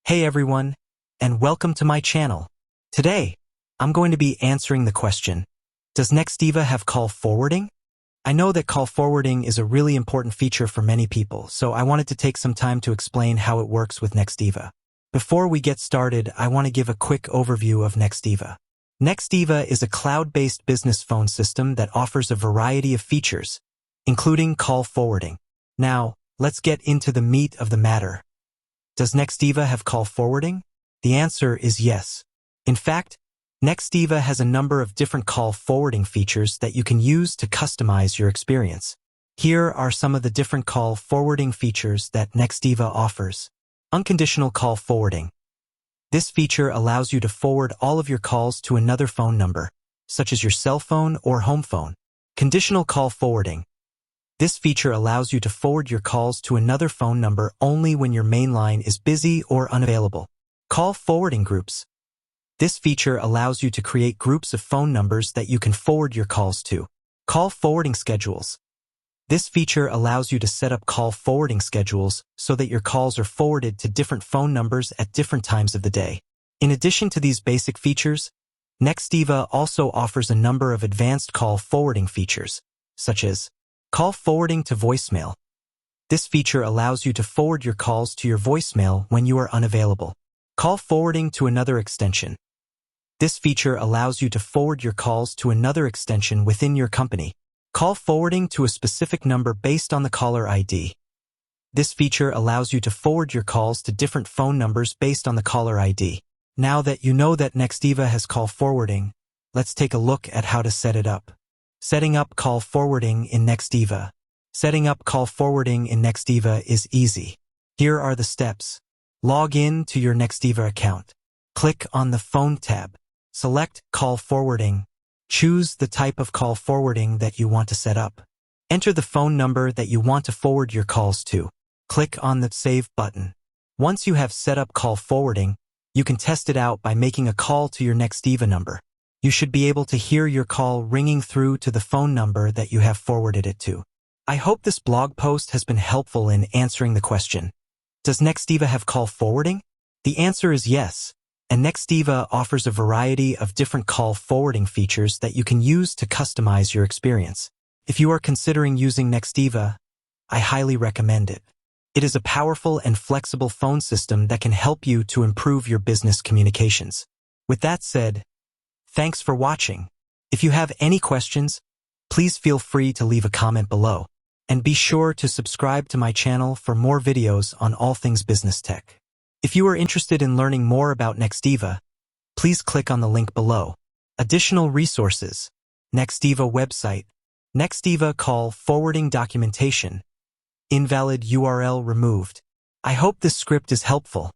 Hey everyone, and welcome to my channel. Today, I'm going to be answering the question, does Nextiva have call forwarding? I know that call forwarding is a really important feature for many people, so I wanted to take some time to explain how it works with Nextiva. Before we get started, I want to give a quick overview of Nextiva. Nextiva is a cloud-based business phone system that offers a variety of features, including call forwarding. Now, let's get into the meat of the matter. Does Nextiva have call forwarding? The answer is yes. In fact, Nextiva has a number of different call forwarding features that you can use to customize your experience. Here are some of the different call forwarding features that Nextiva offers. Unconditional call forwarding. This feature allows you to forward all of your calls to another phone number, such as your cell phone or home phone. Conditional call forwarding. This feature allows you to forward your calls to another phone number only when your main line is busy or unavailable. Call forwarding groups. This feature allows you to create groups of phone numbers that you can forward your calls to. Call forwarding schedules. This feature allows you to set up call forwarding schedules so that your calls are forwarded to different phone numbers at different times of the day. In addition to these basic features, Nextiva also offers a number of advanced call forwarding features, such as call forwarding to voicemail. This feature allows you to forward your calls to your voicemail when you are unavailable. Call forwarding to another extension. This feature allows you to forward your calls to another extension within your company. Call forwarding to a specific number based on the caller ID. This feature allows you to forward your calls to different phone numbers based on the caller ID. Now that you know that Nextiva has call forwarding, let's take a look at how to set it up. Setting up call forwarding in Nextiva. Setting up call forwarding in Nextiva is easy. Here are the steps. Log in to your Nextiva account. Click on the Phone tab. Select Call Forwarding. Choose the type of call forwarding that you want to set up. Enter the phone number that you want to forward your calls to. Click on the Save button. Once you have set up call forwarding, you can test it out by making a call to your Nextiva number. You should be able to hear your call ringing through to the phone number that you have forwarded it to. I hope this blog post has been helpful in answering the question, does Nextiva have call forwarding? The answer is yes, and Nextiva offers a variety of different call forwarding features that you can use to customize your experience. If you are considering using Nextiva, I highly recommend it. It is a powerful and flexible phone system that can help you to improve your business communications. With that said, thanks for watching. If you have any questions, please feel free to leave a comment below. And be sure to subscribe to my channel for more videos on all things business tech. If you are interested in learning more about Nextiva, please click on the link below. Additional resources. Nextiva website. Nextiva call forwarding documentation. Invalid URL removed. I hope this script is helpful.